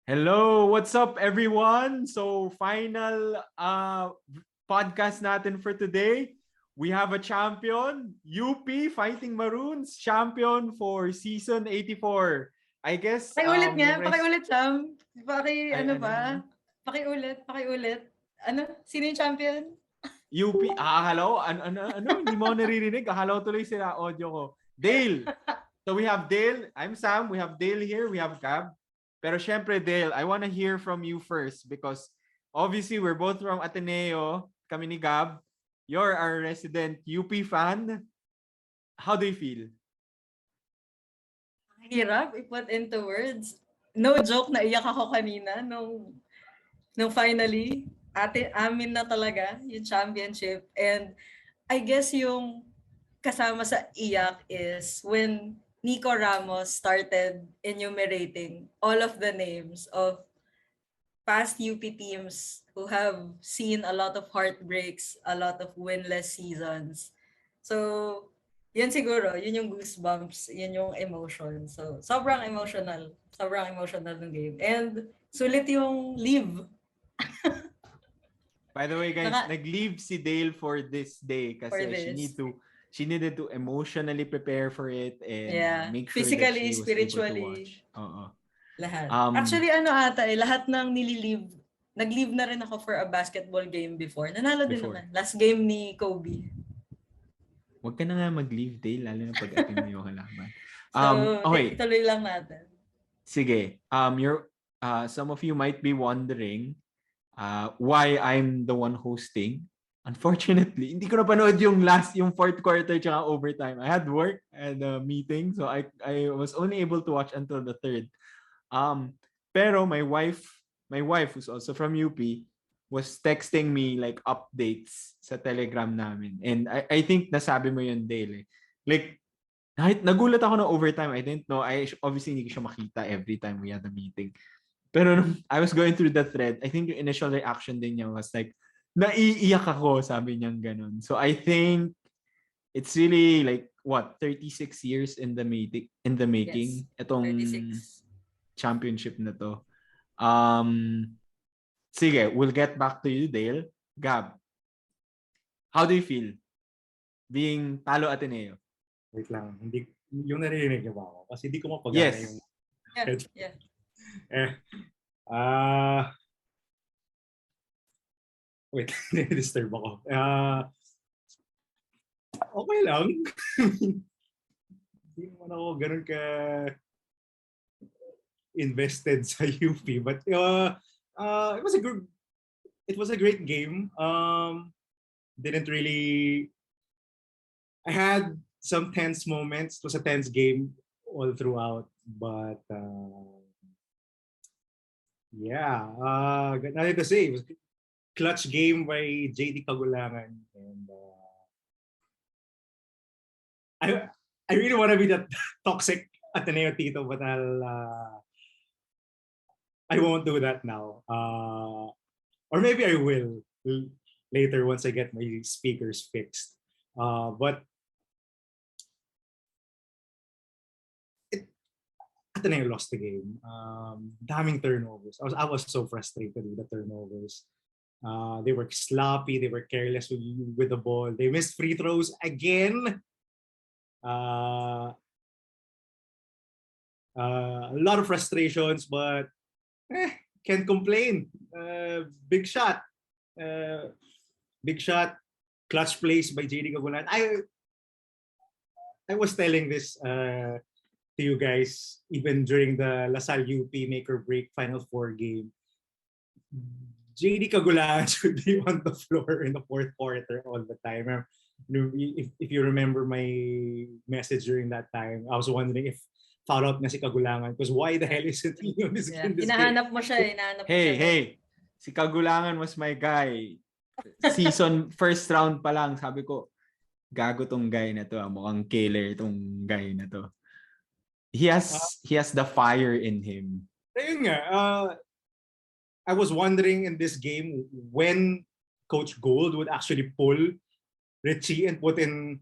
Hello, what's up everyone? So final podcast natin for today. We have a champion, UP fighting Maroons, champion for season 84. I guess Pakiulit nga, yung rest pakiulit Sam. ay Ano ano. ba? Pakiulit. Ano? Sino yung champion? UP, akala ko, ano, hindi mo ako naririnig. Akala ko tuloy sila audio ko. Dale. So we have Dale. I'm Sam. We have Dale here. We have Gab. Pero syempre, Dale, I want to hear from you first because obviously we're both from Ateneo. Kami ni Gab. You're our resident UP fan. How do you feel? Hirap i-put into words. No joke, naiyak ako kanina nung finally, amin na talaga yung championship. And I guess yung kasama sa iyak is when Nico Ramos started enumerating all of the names of past UP teams who have seen a lot of heartbreaks, a lot of winless seasons. So, yun siguro, yun yung goosebumps, yun yung emotion. So, sobrang emotional ng game. And sulit yung leave. By the way, guys, nag-leave si Dale for this day kasi she needed to emotionally prepare for it and make sure physically, that she was spiritually, able to watch. Lahat. Actually, lahat ng nililive, nag-leave na rin ako for a basketball game before. Nanalo din naman. Last game ni Kobe. Huwag ka na nga mag-leave, Dale, lalo na pag Ateneo ka laban. Okay. Ituloy lang natin. Sige. Some of you might be wondering why I'm the one hosting. Unfortunately, hindi ko napanood yung fourth quarter tsaka overtime. I had work and a meeting, so I was only able to watch until the third. Pero my wife who's also from UP was texting me like updates sa Telegram namin. And I think nasabi mo yun, Dale. Like, nagulat ako ng overtime. I didn't know. Obviously, hindi ko siya makita every time we had a meeting. Pero I was going through the thread. I think yung initial reaction din niya was like, naiiyak ako, sabi niyang ganun. So I think it's really like, 36 years in the making. Yes, Itong 36. championship na to. Sige, we'll get back to you, Dale. Gab, how do you feel being talo Ateneo? Wait lang, hindi yung naririnig niyo ba ako? Kasi hindi ko mapagana yung... Yeah. Wait, disturb ako. Okay lang. Hindi naman ako ganun ka invested sa UP, but it was a great game. Didn't really... I had some tense moments. It was a tense game all throughout, but nothing to say. It was a clutch game by JD Kagulangan, and I really want to be that toxic Ateneo Tito, but I won't do that now. Or maybe I will later once I get my speakers fixed. But Ateneo lost the game. Daming turnovers. I was so frustrated with the turnovers. They were sloppy. They were careless with the ball. They missed free throws again. A lot of frustrations, but can't complain. Big shot. Clutch plays by JD Kagulan. I was telling this to you guys even during the LaSalle UP make or break Final Four game. JD Kagulan should be on the floor in the fourth quarter all the time. If you remember my message during that time, I was wondering if foul out na si Kagulangan because why the hell isn't he on this game? Hinahanap mo siya. Hey, si Kagulangan was my guy. Season first round pa lang, sabi ko, gago tong guy na to. Mukhang killer tong guy na to. He has the fire in him. Ayun nga, I was wondering in this game when Coach Gold would actually pull Richie and put in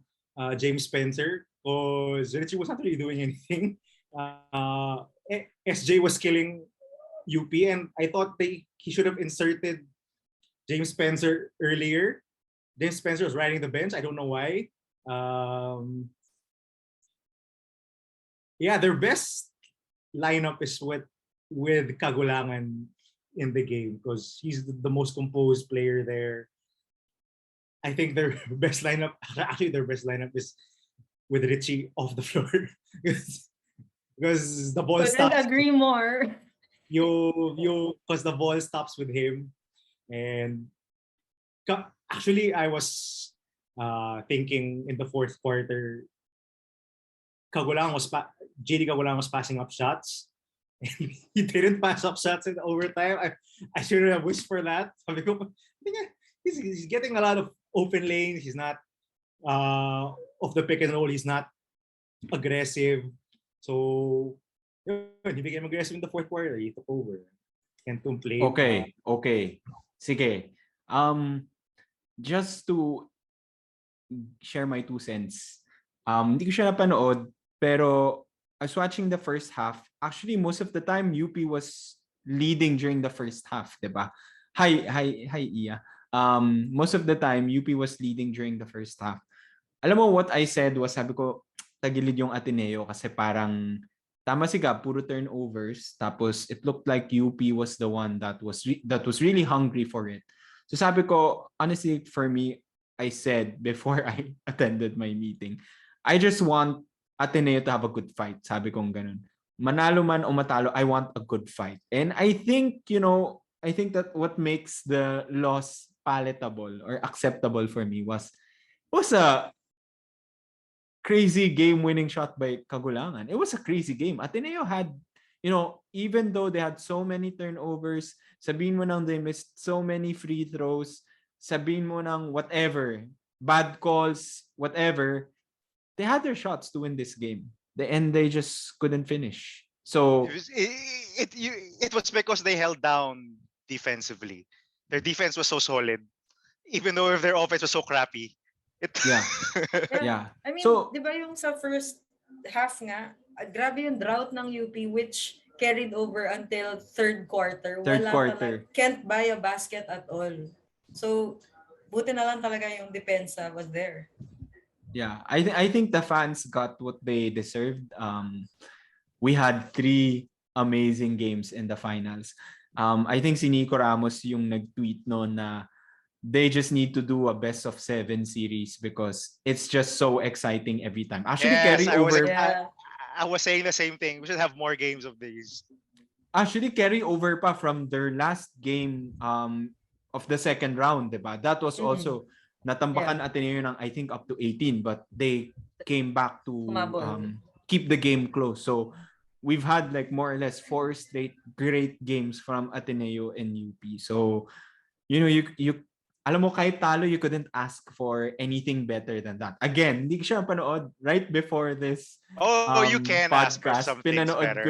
James Spencer because Richie was not really doing anything. SJ was killing UP, and I thought he should have inserted James Spencer earlier. James Spencer was riding the bench. I don't know why. Yeah, their best lineup is with Kagulangan in the game because he's the most composed player there. I think their best lineup, actually their best lineup is with Richie off the floor because the ball Couldn't stops. agree more. Because the ball stops with him, and actually I was thinking in the fourth quarter, JD Kagulang was passing up shots. He didn't pass up shots in overtime. I should have wished for that. He's getting a lot of open lanes. He's not off the pick and roll. He's not aggressive. So he became aggressive in the fourth quarter. He took over. Can't complain. Okay. Sige. Just to share my 2 cents. Hindi ko siya napanood, pero I was watching the first half. Actually, most of the time, UP was leading during the first half, diba? Hi, Iya. Most of the time, UP was leading during the first half. Alam mo what I said was, sabi ko, tagilid yung Ateneo kasi parang tama si Gab, puro turnovers. Tapos it looked like UP was the one that was really hungry for it. So sabi ko, honestly, for me, I said before I attended my meeting, I just want Ateneo to have a good fight. Sabi kong ganun. Manalo man o matalo, I want a good fight. And I think, I think that what makes the loss palatable or acceptable for me was a crazy game-winning shot by Kagulangan. It was a crazy game. Ateneo had, even though they had so many turnovers, sabihin mo nang they missed so many free throws, sabihin mo nang whatever, bad calls, whatever, they had their shots to win this game. And they just couldn't finish. So it was because they held down defensively. Their defense was so solid, even though their offense was so crappy. Yeah. I mean, So, di ba yung sa first half nga, grabe yung drought ng UP which carried over until third quarter. Can't buy a basket at all. So, buti na lang talaga yung depensa was there. Yeah, I think the fans got what they deserved. We had 3 amazing games in the finals. I think si Nico Ramos yung nag-tweet noon na they just need to do a best of 7 series because it's just so exciting every time. Actually, yes, I was saying the same thing. We should have more games of these. Actually, carry over pa from their last game of the second round, diba? That was also natambakan Ateneo ng I think up to 18, but they came back to keep the game close. So we've had like more or less 4 straight great games from Ateneo and UP. So you alam mo kahit talo, you couldn't ask for anything better than that. Again, hindi ko siya panood right before this you can podcast. ask for something better.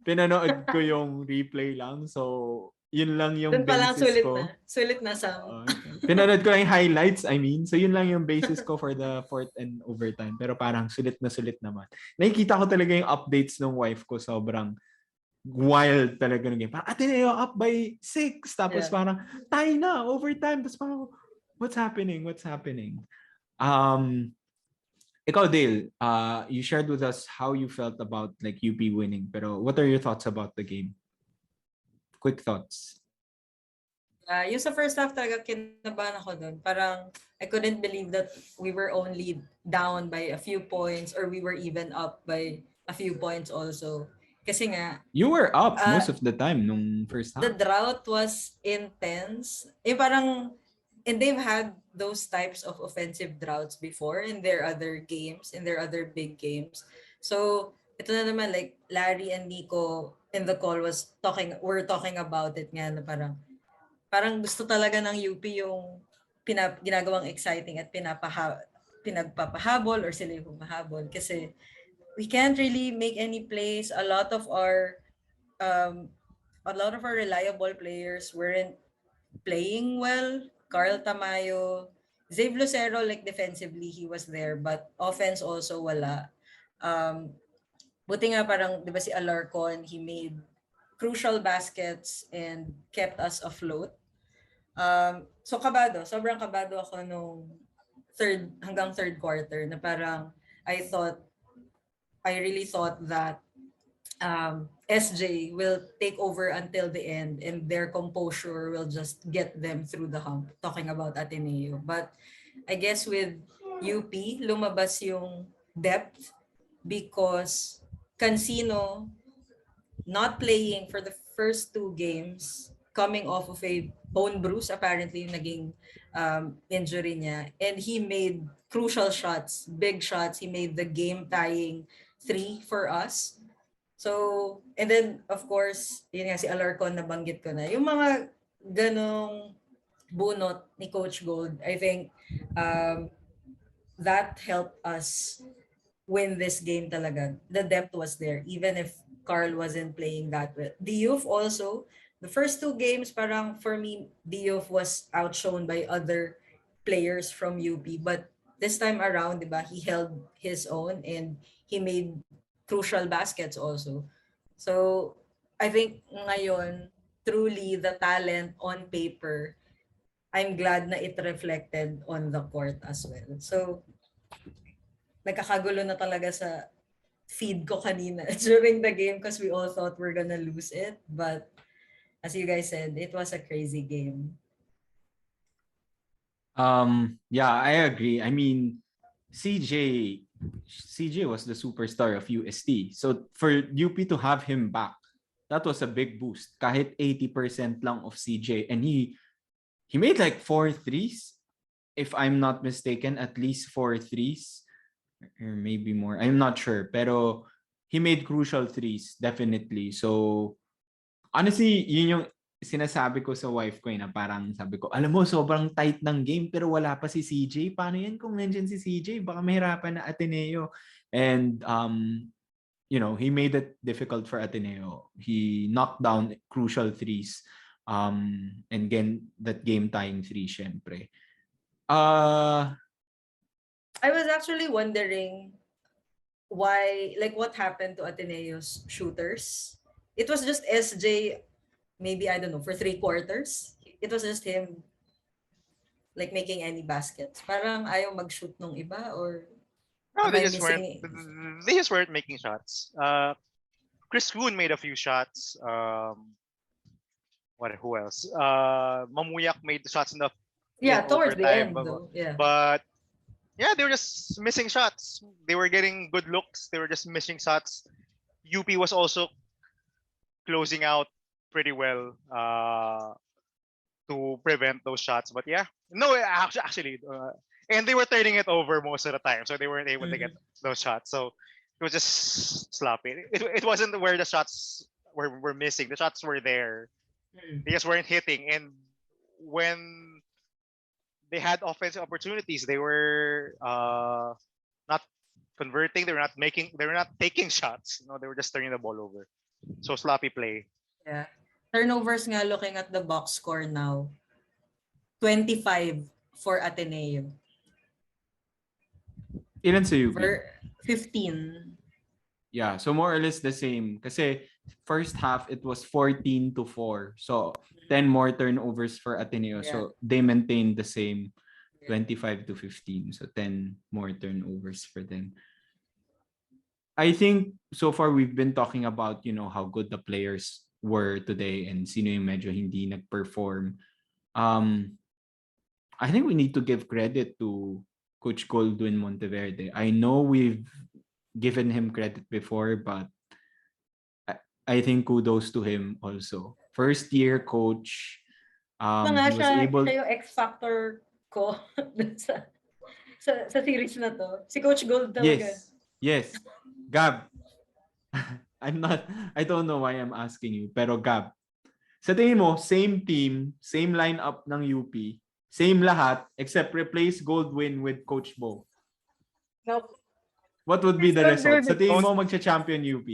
Pinanood ko yung replay lang. So yun lang yung Doon pa lang basis ko. Sulit na Sam. Pinanood ko lang yung highlights, I mean. So yun lang yung basis ko for the fourth and overtime. Pero parang sulit naman. Nakikita ko talaga yung updates ng wife ko. Sobrang wild talaga ng game. Parang Ateneo up by 6. Tapos parang tie na, overtime. Tapos parang what's happening? Ikaw, Dale, you shared with us how you felt about like UP winning. Pero what are your thoughts about the game? Quick thoughts. Yung sa first half talaga kinabahan ako doon. Parang I couldn't believe that we were only down by a few points or we were even up by a few points also. Kasi nga you were up most of the time nung first half. The drought was intense. Parang and they've had those types of offensive droughts before in their other games, in their other big games. So ito na naman like Larry and Nico in the call were talking about it nga na parang gusto talaga ng UP yung ginagawang exciting at pinagpapahabol or sila yung humahabol kasi we can't really make any plays. A lot of our reliable players weren't playing well. Carl Tamayo, Zave Lucero, like defensively he was there, but offense also wala. Buti nga parang, di ba si Alarcon, he made crucial baskets and kept us afloat. So kabado, sobrang kabado ako nung hanggang third quarter na parang I really thought that SJ will take over until the end and their composure will just get them through the hump, talking about Ateneo. But I guess with UP, lumabas yung depth because Cancino not playing for the first two games, coming off of a bone bruise, apparently naging injury niya. And he made crucial shots, big shots. He made the game-tying 3 for us. So, and then, of course, yun nga si Alarcon, nabanggit ko na. Yung mga ganong bunot ni Coach Gold, I think that helped us win this game talaga. The depth was there, even if Carl wasn't playing that well. Diouf also, the first two games, parang for me, Diouf was outshone by other players from UP. But this time around, diba, he held his own and he made crucial baskets also. So, I think ngayon, truly the talent on paper, I'm glad na it reflected on the court as well. So, nagkakagulo na talaga sa feed ko kanina during the game because we all thought we're gonna lose it. But as you guys said, it was a crazy game. Yeah, I agree. I mean, CJ was the superstar of UST. So for UP to have him back, that was a big boost. Kahit 80% lang of CJ, and he made like 4 threes, if I'm not mistaken, at least 4 threes, or maybe more. I'm not sure, pero he made crucial threes definitely. So honestly, yun yung sinasabi ko sa wife ko na parang sabi ko, alam mo, sobrang tight ng game pero wala pa si CJ. Paano yan kung nandiyan si CJ? Baka mahirapan na Ateneo. And, he made it difficult for Ateneo. He knocked down crucial threes. And again, that game-tying three, syempre. I was actually wondering why, like what happened to Ateneo's shooters. It was just SJ, maybe, I don't know, for 3 quarters. It was just him like making any baskets. Parang ayaw mag-shoot nung iba or No, am they I just weren't. missing? They just weren't making shots. Chris Kuhn made a few shots. Who else? Mamuyak made the shots in Towards the overtime, end though. Yeah. but yeah, they were just missing shots. They were getting good looks. They were just missing shots. UP was also closing out pretty well to prevent those shots. But yeah, no, actually, and they were turning it over most of the time, so they weren't able to get those shots. So it was just sloppy. It wasn't where the shots were missing. The shots were there. They just weren't hitting. And when they had offensive opportunities, they were not converting. They were not taking shots. No, they were just turning the ball over. So sloppy play. Yeah. Turnovers nga, looking at the box score now, 25 for Ateneo. Ilan sa UP? 15. Yeah, so more or less the same. Kasi first half, it was 14-4. So 10 more turnovers for Ateneo. Yeah. So they maintained the same 25-15. So 10 more turnovers for them. I think so far we've been talking about, how good the players were today and sino yung medyo hindi nag-perform. I think we need to give credit to Coach Goldwyn Monteverde. I know we've given him credit before, but I think kudos to him also. First year coach. He was able. Siya yung X-factor ko sa series na to. Si Coach Gold talaga. Yes. Gab. I don't know why I'm asking you, pero Gab, sa tingin mo, same team, same lineup ng UP, same lahat, except replace Goldwyn with Coach Bo. Nope. What would be the result? Sa tingin mo, magcha-champion UP?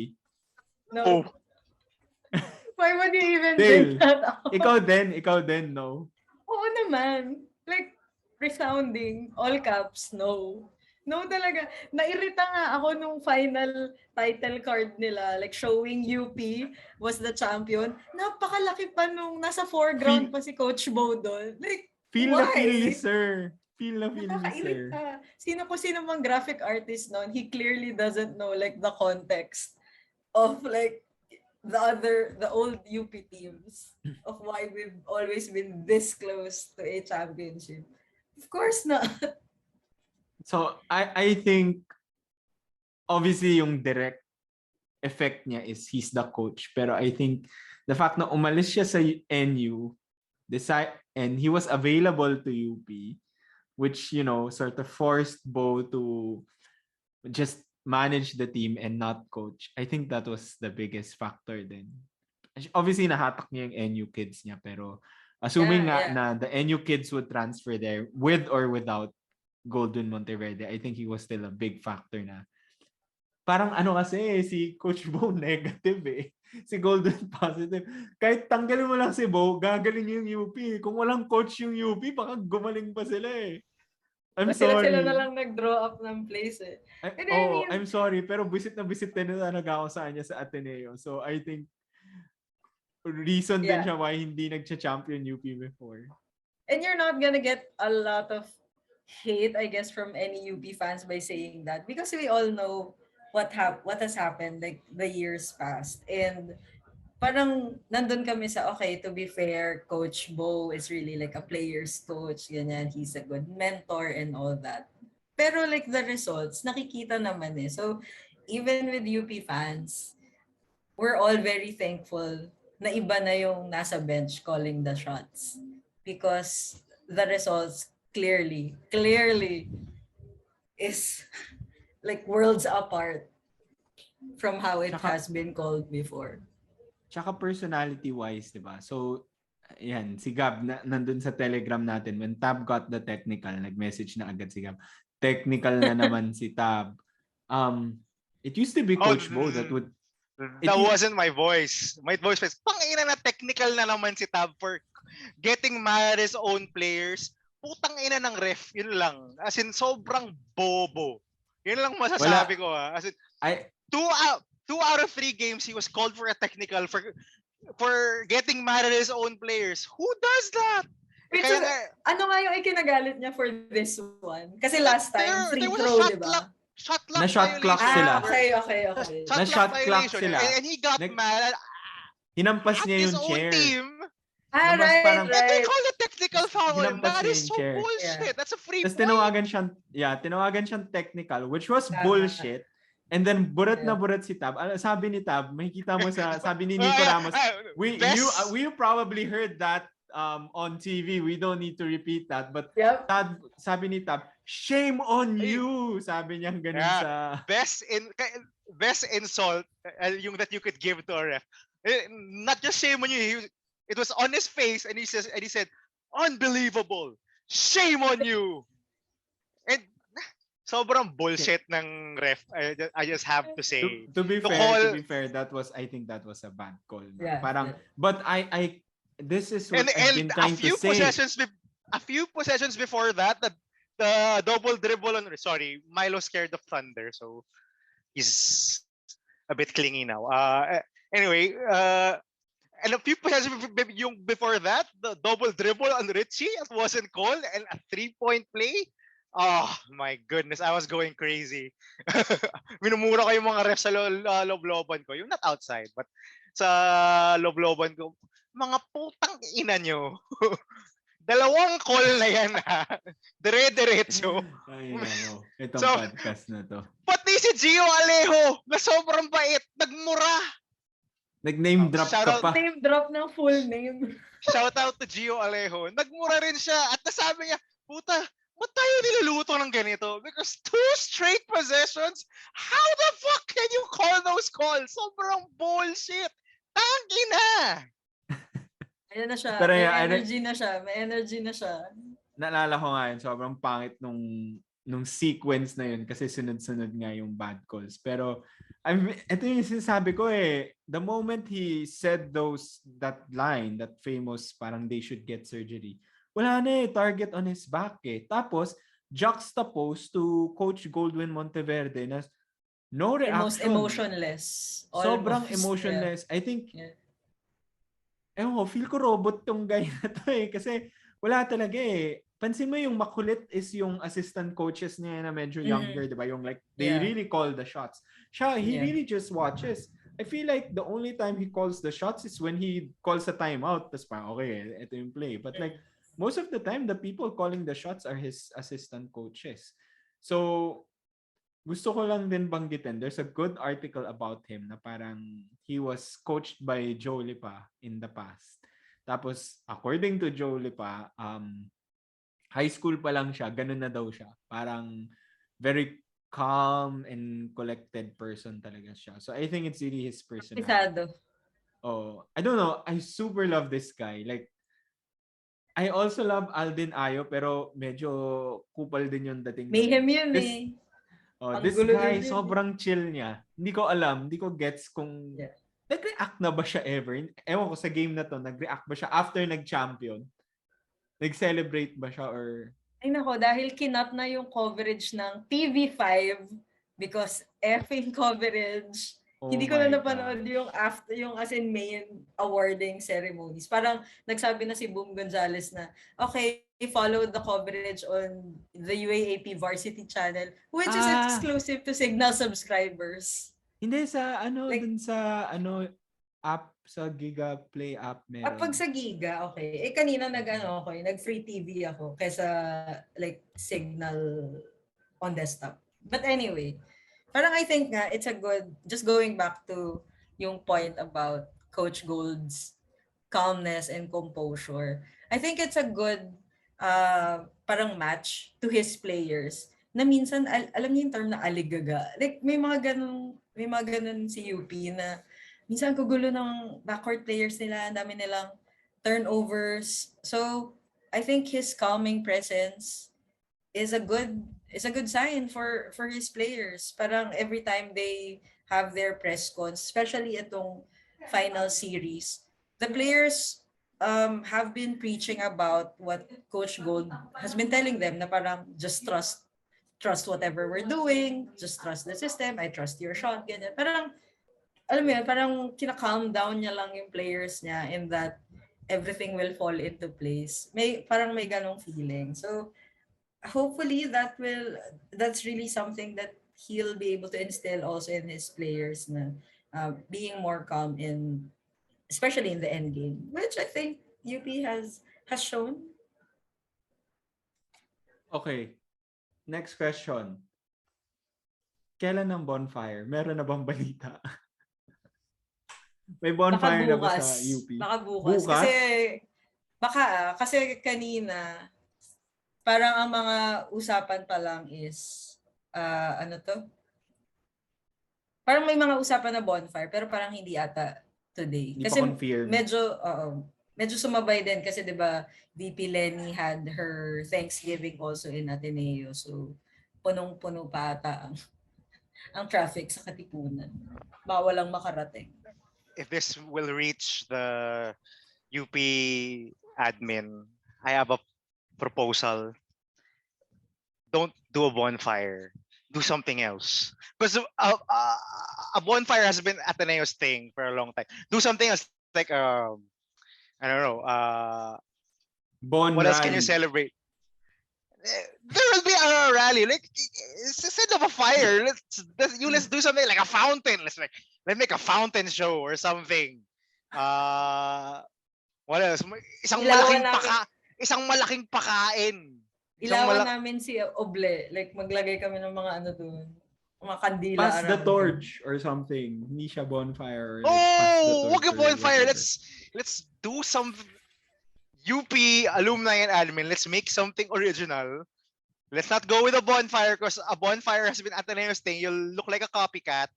No. Oh. Why would you even Dale, bring that up? Ikaw din, no? Oo naman. Like, resounding, all caps, no. No, talaga. Nairita nga ako nung final title card nila, like showing UP was the champion. Napakalaki pa nung nasa foreground pa si Coach Bo doon. Like, Feel na feel ni why? sir. Feel na feel ni sir. Nakakairita. Sino mang graphic artist noon, he clearly doesn't know like the context of like the old UP teams of why we've always been this close to a championship. Of course not. So, I think, obviously, yung direct effect niya is he's the coach. Pero I think, the fact na umalis siya sa NU, and he was available to UP, which, sort of forced Bo to just manage the team and not coach. I think that was the biggest factor then. Obviously, nahatak niya yung NU kids niya, pero assuming na the NU kids would transfer there with or without Golden Monteverde, I think he was still a big factor na. Parang kasi, si Coach Bo negative eh. Si Golden positive. Kahit tanggalin mo lang si Bo, gagaling yung UP. Kung walang coach yung UP, baka gumaling pa sila eh. I'm sorry. Sila na lang nag-draw up ng place eh. I'm sorry, pero bisit na talaga ako sa kanya sa Ateneo. So I think reason din siya why hindi nagcha-champion UP before. And you're not gonna get a lot of hate, I guess, from any UP fans by saying that, because we all know what has happened like the years past, and parang nandun kami sa, okay, to be fair, Coach Bo is really like a player's coach, ganyan, he's a good mentor and all that, pero like the results nakikita naman eh. So even with UP fans, we're all very thankful na iba na yung nasa bench calling the shots, because the results clearly is like worlds apart from how it has been called before. Tsaka personality-wise, di ba? So, yan, si Gab, nandun sa Telegram natin, when Tab got the technical, nag-message na agad si Gab. Technical na naman si Tab. It used to be Coach Bo that would... That wasn't my voice. My voice was, pangina na technical na naman si Tab for getting mad at his own players. Putang ina ng ref, yun lang. As in, sobrang bobo. Yun lang masasabi ko ha. As in, two out of 3 games, he was called for a technical for getting mad at his own players. Who does that? Wait, so, ano nga yung ikinagalit niya for this one? Kasi last time, free throw, di ba? Shot clock na-shot clock sila. Okay. Na-shot clock sila. And he got mad hinampas niya yung chair. Team. Right. And they call it technical foul. That is so bullshit. That's a free point. Tinawagan siyang technical, which was bullshit. And then burat na burat si Tab. Sabi ni Tab, makikita mo sabi ni Nico Ramos, we probably heard that on TV. We don't need to repeat that. But Tab, sabi ni Tab, shame on you. Sabi niya ganun sa... Best insult yung that you could give to a ref. Not just shame on you. It was on his face, and he said, unbelievable. Shame on you. And sobrang bullshit ng ref. I just have to say. To be fair, I think that was a bad call. Yeah, But this is what I've been trying to say. A few possessions before that, the double dribble on, sorry, Milo scared the Thunder, so he's a bit clingy now. Anyway, and a few possessions before that, the double dribble on Richie, it wasn't called, and a 3-point play. Oh my goodness, I was going crazy. Minumura ko yung mga refs sa lobloban ko. Yung not outside, but sa lobloban ko. Mga putang ina nyo. Dalawang call na yan ha. Dire-diretso. Ay, ano. Itong podcast na to. Pati si Gio Alejo na sobrang bait, nagmura. Nag-name drop ka pa. Name drop ng full name. Shout out to Gio Alejo. Nagmura rin siya at nasabi niya, puta, ba't tayo niluluto ng ganito? Because 2 straight possessions? How the fuck can you call those calls? Sobrang bullshit. Tangki na. Ayan na siya. Pero may energy na siya. Naalala ko nga yun, sobrang pangit nung sequence na yun kasi sunod-sunod nga yung bad calls. Pero ito yung sinasabi ko eh. The moment he said that line, that famous parang they should get surgery, wala na eh, target on his back eh. Tapos, juxtaposed to Coach Goldwyn Monteverde na no And most reaction. emotionless. Sobrang Almost. emotionless. I think, Yeah. feel ko robot tong guy na to eh. Kasi wala talaga eh. Pansin mo yung makulit is yung assistant coaches niya na medyo younger, di ba? Yung like, they Yeah. really call the shots. He Yeah. really just watches. I feel like the only time he calls the shots is when he calls a timeout. Tapos parang, okay, ito yung play. But like, most of the time, the people calling the shots are his assistant coaches. So, gusto ko lang din banggitin, there's a good article about him na parang he was coached by Joe Lipa in the past. Tapos, according to Joe Lipa, high school pa lang siya, ganun na daw siya. Parang very calm and collected person talaga siya. So, I think it's really his personality. Pisado. Oh, I don't know. I super love this guy. Like, I also love Alden Ayo, pero medyo kupal din yung dating. Mayhem yun This, eh. Ang this gulo guy, din yun. sobrang chill niya. Hindi ko alam, hindi ko gets kung Yeah. nag-react na ba siya ever. Ewan ko sa game na to, nag-react ba siya after nag-champion? Nag-celebrate ba siya or... Ay nako, dahil kinat na yung coverage ng TV5 because effing coverage. Oh Hindi ko na my napanood gosh. yung after yung as in main awarding ceremonies. Parang nagsabi na si Boom Gonzalez na, okay, follow the coverage on the UAAP Varsity channel, which is exclusive to Signal subscribers. Hindi sa Like- dun sa app, sa Giga Play app meron. Pag sa Giga, okay. Kanina nag-free TV ako kaysa like Signal on desktop. But anyway, parang I think nga it's a good, just going back to yung point about Coach Gold's calmness and composure. I think it's a good parang match to his players na minsan alam niyo yung term na aligaga. Like may mga ganun si UP na minsan kugulo ng backcourt players nila, ang dami nilang turnovers. So, I think his calming presence is a good sign for his players. Parang every time they have their press cons, especially itong final series, the players have been preaching about what Coach Gold has been telling them na parang just trust whatever we're doing, just trust the system, I trust your shot, ganyan. Parang alam mo yun, parang kina-calm down niya lang yung players niya in that everything will fall into place. Parang may ganong feeling. So, hopefully that's really something that he'll be able to instill also in his players na being more calm especially in the end game, which I think UP has shown. Okay. Next question. Kailan ang bonfire? Meron na bang balita? May bonfire na ba sa UP? Baka bukas. Kasi kanina, parang ang mga usapan pa lang is, parang may mga usapan na bonfire, pero parang hindi ata today. Hindi Kasi pa confirmed. medyo sumabay din kasi 'di ba VP Lenny had her Thanksgiving also in Ateneo. So punong-puno pa ata ang traffic sa Katipunan. Bawalang makarating. If this will reach the UP admin, I have a proposal. Don't do a bonfire. Do something else. Because a bonfire has been Ateneo's thing for a long time. Do something else, like I don't know. What else can you celebrate? There will be a rally. Like instead of a fire, let's do something like a fountain. Let's make a fountain show or something. What else? Isang malaking pakain. Ilawan namin si Oble. Like maglagay kami ng mga ano doon. Mga kandila. Pass the torch or something. Hindi siya bonfire. Wag a bonfire. Let's do some UP alumni and admin. Let's make something original. Let's not go with a bonfire because a bonfire has been Ateneo's thing. You'll look like a copycat.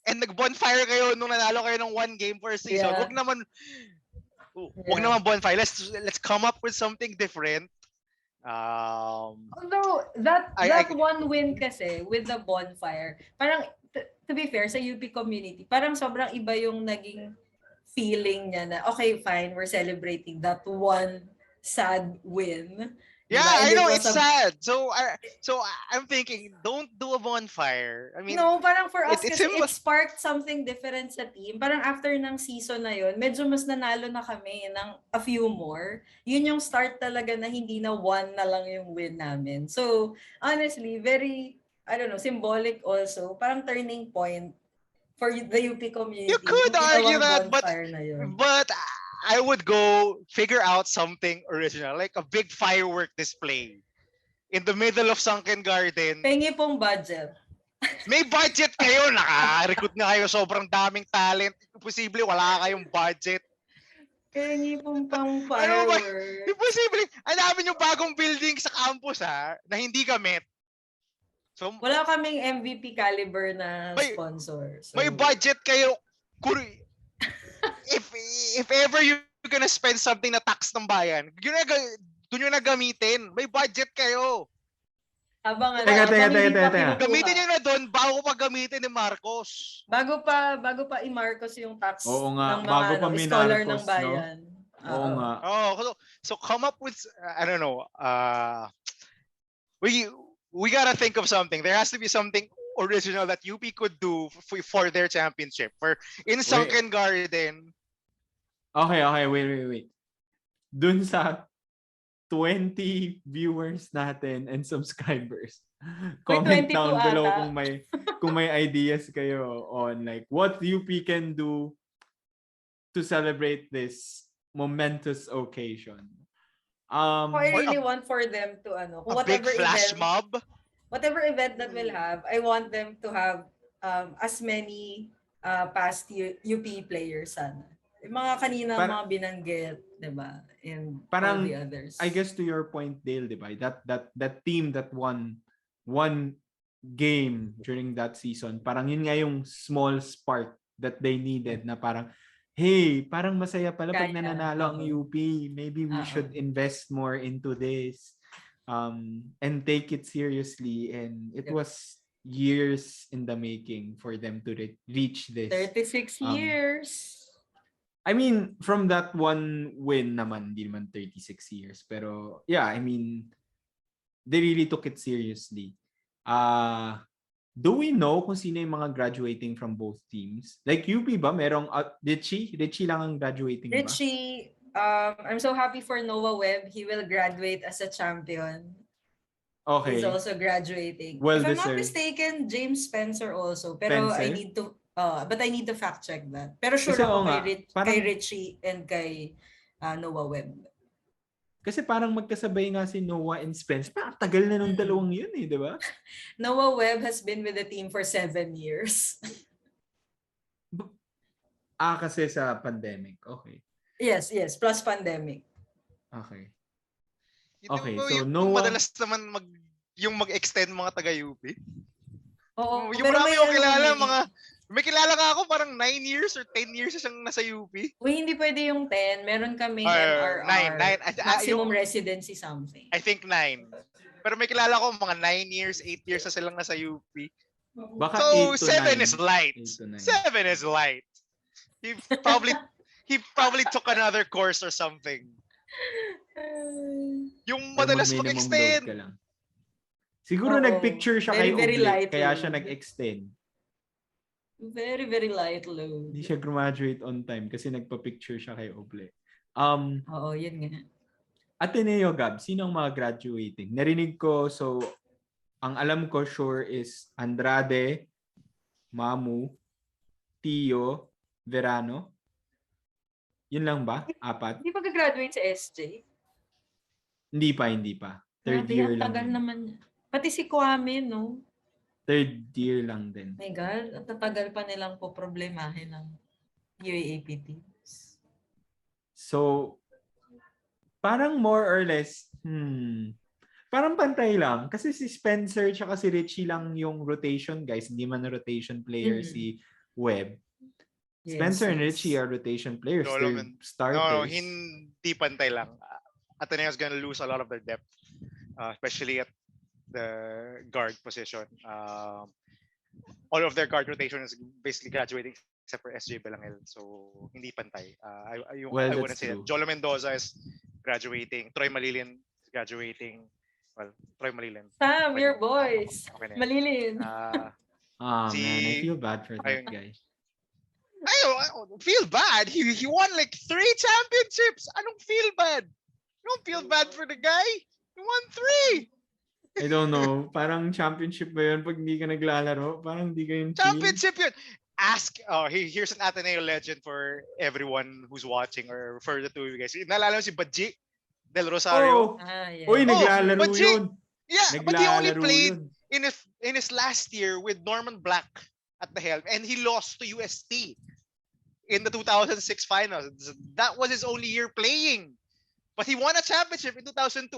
And nag-bonfire kayo nung nanalo kayo ng one game per season. Yeah. Wag naman bonfire. Let's come up with something different. Although that one win kasi with the bonfire, parang to be fair sa UP community, parang sobrang iba yung naging feeling niya na okay, fine, we're celebrating that one sad win. Yeah, Diba? And I it know was it's sad. I'm thinking, don't do a bonfire. I mean, No, parang for us it's kasi him. it sparked something different sa team. Parang after ng season na yun, medyo mas nanalo na kami ng a few more. Yun yung start talaga na hindi na one na lang yung win namin. So, honestly, very, I don't know, symbolic also. Parang turning point for the UP You community. could Yung argue ginawang that, bonfire na yun. but I would go figure out something original, like a big firework display in the middle of Sunken Garden. Pengi pong budget. May budget kayo, naka-recruit na kayo, sobrang daming talent. Imposible, wala kayong budget. Pengi pong pang Ano ba? firework. Imposible. Ang dami yung bagong building sa campus na hindi gamit. So, Wala kaming MVP caliber na May- sponsor. So, may budget kayo. If ever you're gonna spend something na tax ng bayan, doon yung nagamitin. May budget kayo. habang ano, Teka, habang hindi pa teka. kinukuha. Gamitin nyo na doon bago pa gamitin ni Marcos. Bago pa i-Marcos yung tax Oo nga, ng mga bago pa scholar ng minarcos, no? bayan. Oo nga. Oh, so come up with, I don't know, we gotta think of something. There has to be something original that UP could do for their championship. For in Sunken Garden. Okay, wait. Dun sa 20 viewers natin and subscribers. Comment 22 down below ata. kung may ideas kayo on like what UP can do to celebrate this momentous occasion. I really want for them to A big flash mob. whatever event that we'll have, I want them to have as many past UP players sana. Yung mga kanina mga binanggit, 'di ba? And Parang, all the others. I guess to your point, Dale, 'di ba? That team that won one game during that season, parang yun nga yung small spark that they needed na parang, hey, parang masaya pala pag Kaya, nananalo ang UP. Maybe we should invest more into this and take it seriously. And it was years in the making for them to reach this. 36 years. I mean, from that one win naman, hindi naman 36 years. Pero yeah, I mean, they really took it seriously. Do we know kung sino yung mga graduating from both teams? Like UP ba? Merong Richie? Richie lang ang graduating ba? Richie, I'm so happy for Noah Webb. He will graduate as a champion. Okay. He's also graduating. Well If I'm not deserved. mistaken, James Spencer also. Pero Spencer? I need to fact check that. Pero sure Kasi ako oo nga, kay Richie and kay Noah Webb. Kasi parang magkasabay nga si Noah and Spence. Parang tagal na nung dalawang yun eh, di ba? Noah Webb has been with the team for 7 years. Kasi sa pandemic. Okay. Yes. Plus pandemic. Okay. Okay, so yung Noah... madalas naman mag-extend mga taga-UP. Oo. Yung marami yung kilala, may kilala ka ako, parang 9 years or 10 years siyang nasa UP. Uy, hindi pwede yung 10. Meron kaming MRR. 9. Maximum residency something. I think 9. Pero may kilala ko, mga 9 years, 8 years na silang nasa UP. Baka So, 8 to 9. 7 is light. 7 is light. He probably took another course or something. Yung madalas mag-extend. Siguro nag-picture siya kay Oble, kaya siya nag-extend. Very, very light load. Hindi siya graduate on time kasi nagpa-picture siya kay Oble. Oo, yun nga. Ateneo, Gab, sino ang mga graduating? Narinig ko, so ang alam ko sure is Andrade, Mamu, Tio, Verano. Yun lang ba? 4? Hindi pa gagraduate sa SJ? Hindi pa. Third year lang. Tagal naman. Pati si Kwame, no? Third year lang din. My God, ang tatagal pa nilang po problemahin ng UAAP teams. So, parang more or less, parang pantay lang. Kasi si Spencer tsaka si Richie lang yung rotation, guys. Hindi man rotation player si Webb. Spencer and Richie are rotation players. They're starters. No, hindi pantay lang. Ateneo's gonna lose a lot of their depth, especially at the guard position. All of their guard rotation is basically graduating except for SJ Belangel. So, hindi pantay. I wouldn't say that. Jolo Mendoza is graduating. Troy Malilin is graduating. Well, Troy Malilin. Sam, Okay your na. boys. Okay na. Malilin. Ah, man, I Si feel bad for that ayun. guy. I don't feel bad. He won like 3 championships. I don't feel bad. I don't feel bad for the guy. He won 3 I don't know. Parang championship ba yun pag hindi ka naglalaro? Parang hindi ka yung team. championship yun. Ask, here's an Ateneo legend for everyone who's watching or for the two of you guys. Naalala mo si Badji Del Rosario? Oh! Yeah. Uy, naglalaro but yun. Yeah, but he only Naglalaro played yun. in his last year with Norman Black at the helm, and he lost to UST in the 2006 finals. That was his only year playing, but he won a championship in 2002.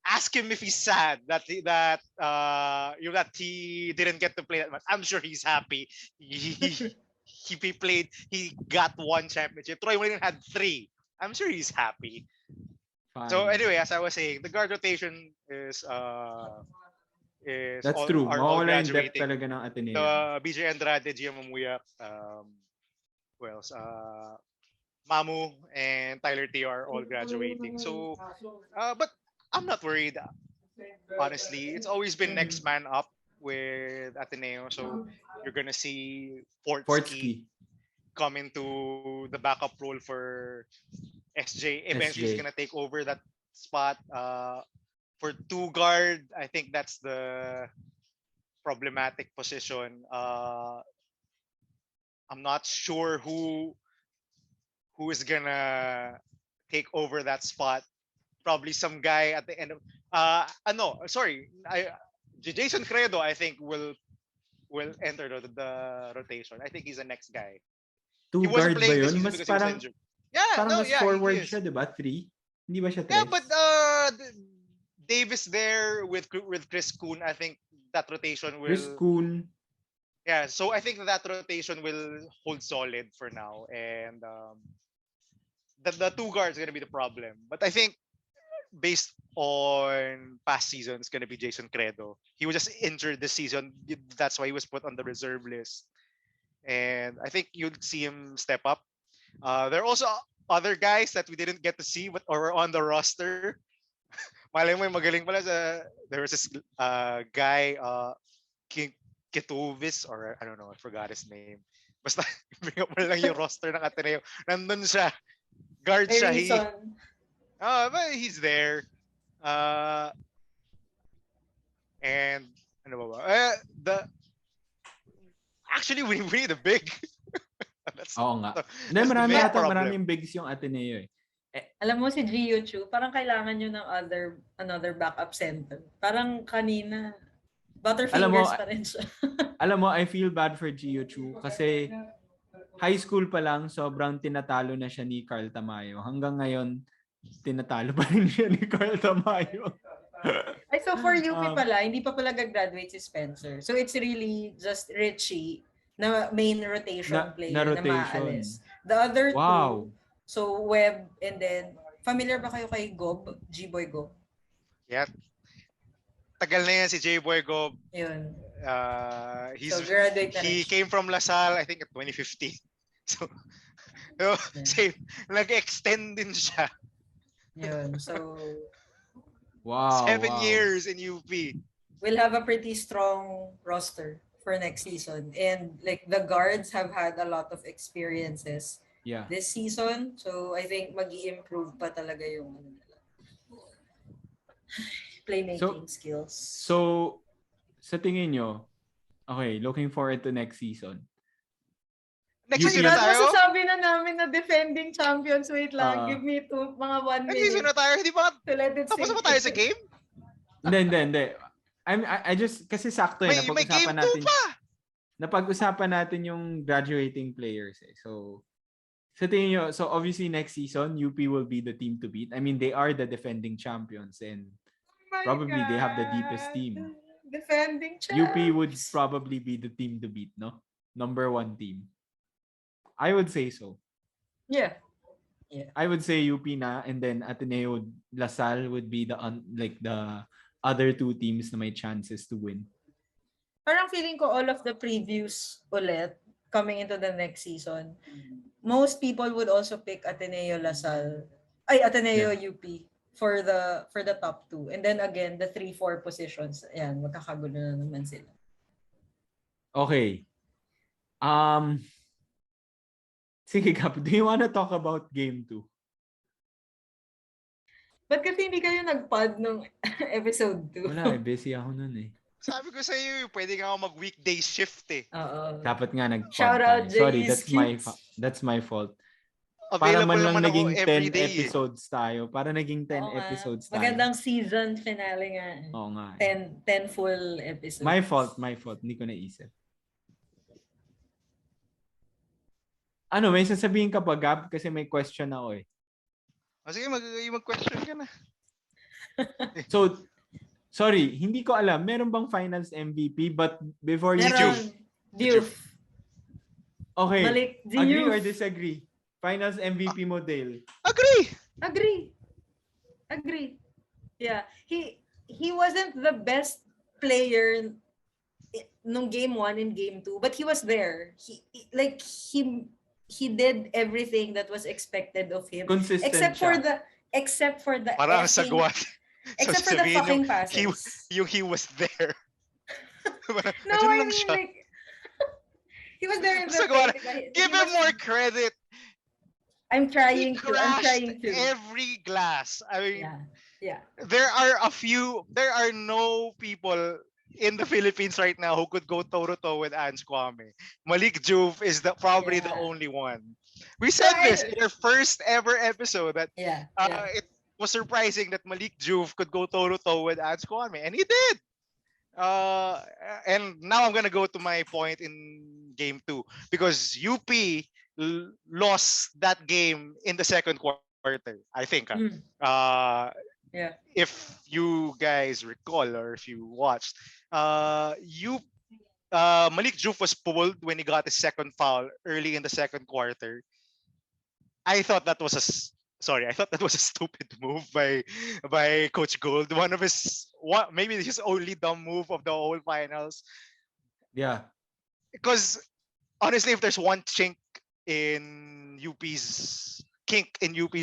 Ask him if he's sad that he didn't get to play that much. I'm sure he's happy. He played. He got 1 championship. Troy Williams had 3. I'm sure he's happy. Fine. So anyway, as I was saying, the guard rotation is That's all, true. are all Mawala yung depth graduating. talaga ng Ateneo. The BJ Andrade, Gia Mamuya, who else? Mamu and Tyler T are all graduating. So, but I'm not worried. Honestly, it's always been next man up with Ateneo. So you're gonna see Fortsky Fortsky. coming to the backup role for SJ. Eventually, he's SJ. gonna take over that spot. For 2 guard, I think that's the problematic position. I'm not sure who is gonna take over that spot. Probably some guy at the end of Jason Credo, I think will enter the rotation. I think he's the next guy. He 2 wasn't guard ba playing this yun? season Mas because he was parang, injured. Yeah, parang no, mas yeah, forward he is. siya, di ba? 3? Hindi ba siya 3? Yeah, but Davis there with Chris Kuhn, I think that rotation will. Chris Kuhn. Yeah, so I think that rotation will hold solid for now, and the 2 guards are gonna be the problem. But I think based on past season, it's gonna be Jason Credo. He was just injured this season. That's why he was put on the reserve list, and I think you'll see him step up. There are also other guys that we didn't get to see but or on the roster. Malay mo yung magaling pala there was this guy Kituvis, or I don't know, I forgot his name. Basta bring up mo lang yung roster ng Ateneo. Nandun siya. Guard siya. But he's there. And ano ba? Actually we need a big. Oo nga. That's the Marami main ata, problem. maraming bigs yung Ateneo eh. Alam mo si Gio Chu, parang kailangan nyo ng another backup center. Parang kanina, Butterfingers pa rin siya. Alam mo, I feel bad for Gio Chu kasi high school pa lang, sobrang tinatalo na siya ni Carl Tamayo. Hanggang ngayon, tinatalo pa rin siya ni Carl Tamayo. Ay, so for UP pala, hindi pa pala gagraduate si Spencer. So it's really just Richie na main rotation player na maalis. The other 2, so Webb and then, familiar ba kayo kay Gob? G-Boy Gob? Yeah. Tagal na yan si J-Boy Gob. Yun. So graduate na he rin. came from LaSalle, I think, at 2015. So same. Nag-extend din siya. Yun. So, 7 years in UP. We'll have a pretty strong roster for next season. And like the guards have had a lot of experiences this season. So I think mag-i-improve pa talaga yung playmaking skills. So, sa tingin nyo, okay, looking forward to next season. Next season na tayo? Masasabi na namin na defending champions. Wait lang, give me mga 1 minute. Next season na tayo? Hindi ba? Tapos ba tayo sa game? Hindi. I just, kasi sakto eh. May game 2 pa! Napag-usapan natin yung graduating players eh. So, sa tingin nyo, so obviously next season, UP will be the team to beat. I mean, they are the defending champions and probably they have the deepest team. Defending champs. UP would probably be the team to beat, no? Number 1 team. I would say so. Yeah. I would say UP na, and then Ateneo, LaSalle would be the other 2 teams na may chances to win. Parang feeling ko all of the previews ulit coming into the next season, most people would also pick Ateneo LaSalle. Ateneo UP for the top two. And then again, the 3-4 positions, ayan, magkakagulo na naman sila. Okay. Sige, Kap, do you wanna talk about game 2? Ba't kasi hindi kayo nag-pod nung episode 2? Wala, busy ako nun eh. Sabi ko sa iyo, pwede nga ako mag-weekday shift eh. Oo. Dapat nga nag-pod Shout out, tayo. Sorry, J.E. that's my fault. Para Available man lang naman ako naging 10 every day. episodes tayo. Para naging 10 Oo nga. episodes tayo. Magandang season finale nga. Oo nga. 10 full episodes. My fault. Hindi ko naisip. Ano, may sasabihin ka pa, Gab? Kasi may question ako eh. Sige, mag-question ka na. So, sorry, hindi ko alam. Meron bang finals MVP? But before you... Meron. Diouf. Okay. Malik Agree Diouf. or disagree? Finals MVP mo, Dale. Agree. Yeah. He wasn't the best player nung game 1 and game 2, but he was there. He did everything that was expected of him. Consistent Except for the Parang effing- sagwat. Except for the Sasabihin fucking yung passes. he was there. No, Andun I lang mean siya. like he was there in the Sagwat. he Give was- him more credit. I'm He trying to. crashed every glass. I mean, Yeah. there are no people in the Philippines right now who could go toe-to-toe with Ange Kwame. Malik Diouf is probably the Yeah. only one. We said this I- in our first ever episode that Yeah. it was surprising that Malik Diouf could go toe-to-toe with Ange Kwame, and he did. And now I'm gonna go to my point in game 2 because UP lost that game in the second quarter. I think. Mm. Yeah. If you guys recall or if you watched, Malik Diouf was pulled when he got his second foul early in the second quarter. I thought that was a stupid move by Coach Gold. Maybe his only dumb move of the whole finals. Yeah. Because honestly, if there's one in UP's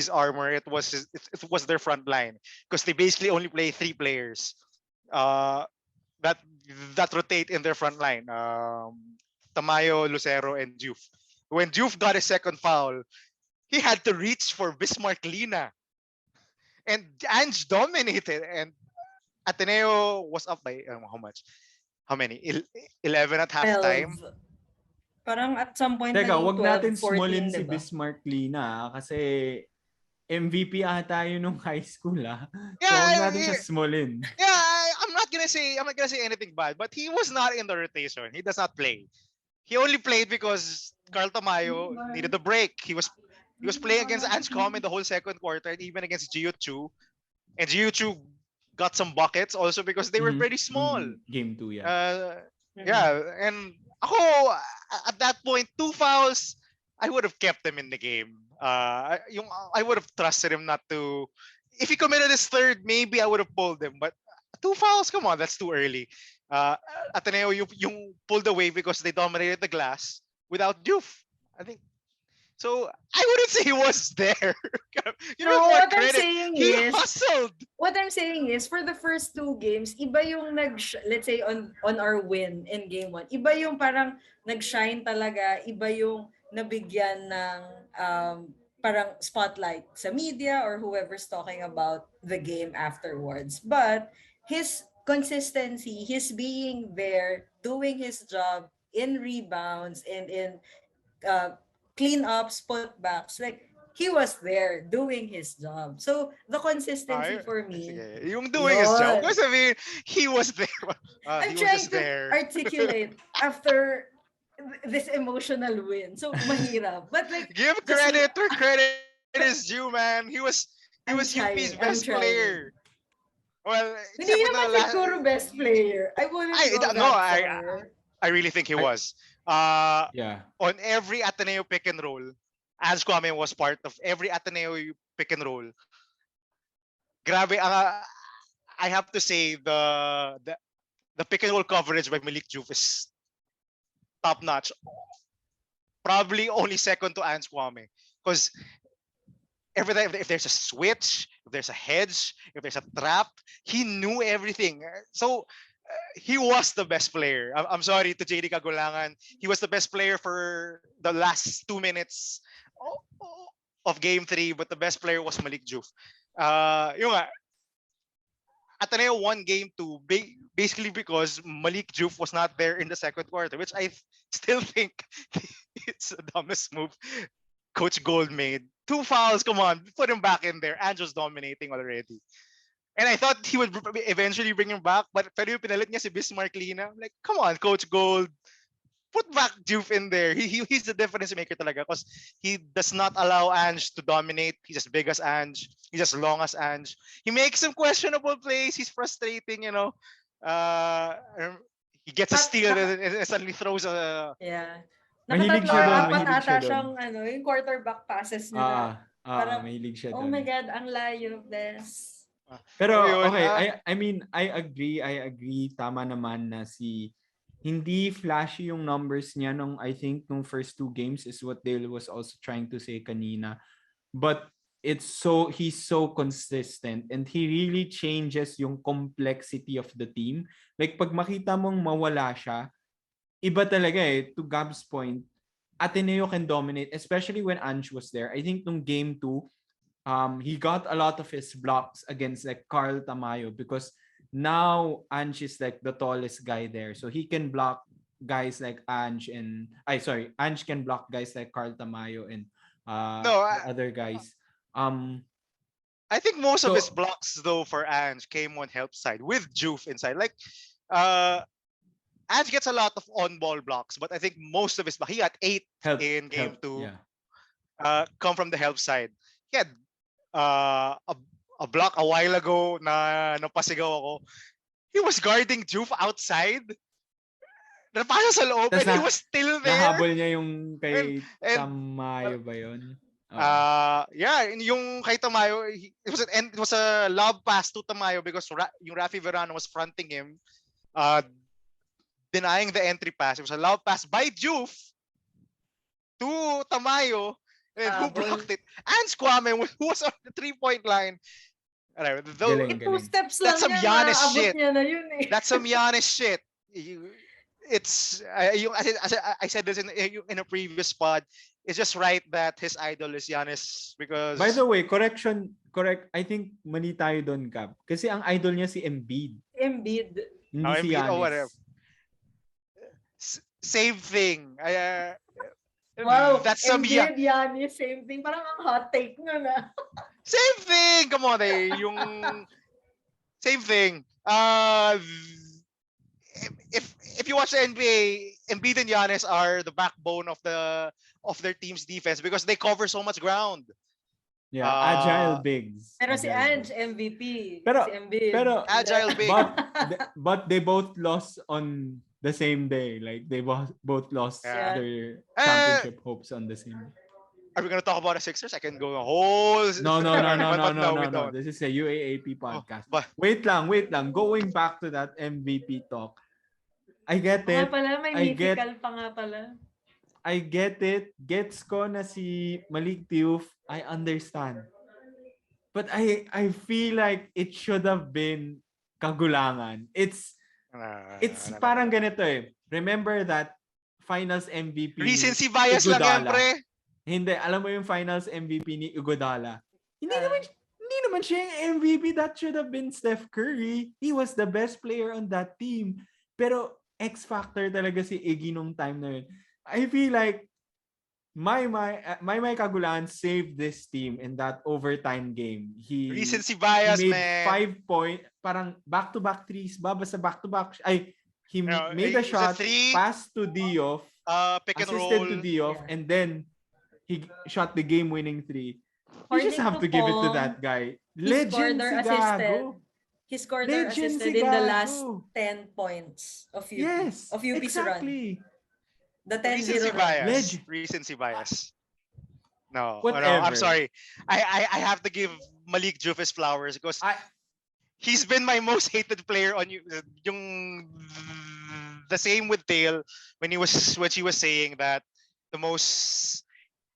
armor, it was their front line because they basically only play 3 players that rotate in their front line. Tamayo, Lucero, and Diouf. When Diouf got his second foul, he had to reach for Bismarck Lina. And Ange dominated. And Ateneo was up by how much? How many? 11 at halftime? 12. Parang at some point Teka, naging wag 12, natin 14, smallin si diba? Bismarck Lina kasi MVP ata yun nung high school So Yeah, wag natin siya smallin. Yeah, I'm not gonna say anything bad, but he was not in the rotation. He does not play. He only played because Carl Tamayo needed a break. He was playing against Ange Kwame the whole second quarter and even against Gio Chu. And Gio Chu got some buckets also because they were pretty small. Game 2, yeah. Yeah, and ako at that point 2 fouls, I would have kept him in the game. I would have trusted him not to. If he committed his third, maybe I would have pulled him. But 2 fouls, come on, that's too early. Ateneo yung pulled away because they dominated the glass without Diouf. I think. So I wouldn't say he was there. You know what I'm credit? saying He is, hustled. what I'm saying is, for the first 2 games, iba yung let's say on our win in game 1, iba yung parang nag-shine talaga, iba yung nabigyan ng parang spotlight sa media or whoever's talking about the game afterwards. But his consistency, his being there, doing his job in rebounds and in cleanups, putbacks, like he was there doing his job. So the consistency for me. Sige. Yung doing his job. Yun. Kasi I mean, he was there. I'm He was trying just to there. articulate after this emotional win. So mahirap. But like Give just- credit where credit is due, man. He was I'm UP's trying, best I'm trying. player. Well, Hindi except for naman the last- siguro best player. I wouldn't I- go no, that I- far. I really think he was. Yeah. On every Ateneo pick and roll, Ange Kwame was part of every Ateneo pick and roll. Grabe, I have to say the pick and roll coverage by Malik Diouf is top notch. Probably only second to Ange Kwame, because every time if there's a switch, there's a hedge, if there's a trap, he knew everything. So he was the best player. I'm sorry to JD Kagulangan. He was the best player for the last 2 minutes of Game 3, but the best player was Malik Juf. Yung nga, Ateneo won Game 2 basically because Malik Juf was not there in the second quarter, which I still think it's the dumbest move Coach Gold made. 2 fouls, come on, put him back in there. Angel's dominating already. And I thought he would eventually bring him back, but pero yung pinalit niya si Bismarck Lina. I'm like, come on, Coach Gold. Put back Juf in there. He's the difference maker talaga because he does not allow Ange to dominate. He's as big as Ange. He's as long as Ange. He makes some questionable plays. He's frustrating, you know. He gets a steal and suddenly throws a... Yeah. Mahilig Nakatatlo siya doon, or apat mahilig siya ata doon. siyang yung quarterback passes niya na. Parang, Mahilig siya oh doon. my God, ang layo, best. Pero Ayun, okay, I mean, I agree. Tama naman na hindi flashy yung numbers niya I think nung first 2 games is what Dale was also trying to say kanina. But he's so consistent and he really changes yung complexity of the team. Like pag makita mong mawala siya, iba talaga to Gab's point, Ateneo can dominate, especially when Ange was there. I think nung game 2, he got a lot of his blocks against like Carl Tamayo because now Ange is like the tallest guy there. So he can block guys like Ange can block guys like Carl Tamayo and the other guys. I think most of his blocks though for Ange came on help side with Juf inside. Like Ange gets a lot of on-ball blocks, but I think most of his he got 8 in game 2 come from the help side. He had a block a while ago na napasigaw ako. He was guarding Juf outside. Napasa sa loob and he was still there. Nahabol niya yung kay Tamayo ba yun? Yeah, yung kay Tamayo, it was a lob pass to Tamayo because yung Rafi Verano was fronting him, denying the entry pass. It was a lob pass by Juf to Tamayo, and who blocked it? Ange Kwame, who was on the 3-point line. Galing. 2 steps lang That's some niya, Giannis maabot shit. niya na yun eh. That's some Giannis shit. It's I said this in a previous pod. It's just right that his idol is Giannis because. By the way, correct. I think mali tayo doon, Cap. Kasi ang idol niya si Embiid. Embiid. Hindi si Giannis. Whatever. Same thing. Wow, that's some Embiid, Giannis, same thing. Parang ang hot take nga na. Same thing. Come on, yung same thing. If you watch the NBA, Embiid and Giannis are the backbone of their team's defense because they cover so much ground. Yeah, agile bigs. Pero si Ange, MVP. Pero, si Embiid. Pero agile big. But they both lost on the same day. Like they both lost their championship hopes on the same day. Are we gonna talk about the Sixers? I can go a whole. No. We don't. This is a UAAP podcast. Wait lang. Going back to that MVP talk. I get it. Pala, may mythical pa nga pala. I get it. Gets ko na si Malik Diouf. I understand. But I feel like it should have been Kagulangan. It's parang ganito eh. Remember that finals MVP recency bias lang yan, pre. Hindi, alam mo yung finals MVP ni Iguodala. Hindi naman siya yung MVP. That should have been Steph Curry. He was the best player on that team. Pero X factor talaga si Iggy nung time na yun. I feel like my Kagulangan saved this team in that overtime game. Recency bias, he man. made 5 point, parang back-to-back threes, basta back-to-back. He made a shot, pass to Diouf, pick and assisted roll to Diouf, and then he shot the game-winning 3. You just have to give it to that guy. Legend si Gago. He scored or assisted in the last 10 points of UP. Yes, of UP's exactly. run. The 10-0 recency bias. No, whatever. I'm sorry. I have to give Malik Juf his flowers because he's been my most hated player on the same with Dale when she was saying that the most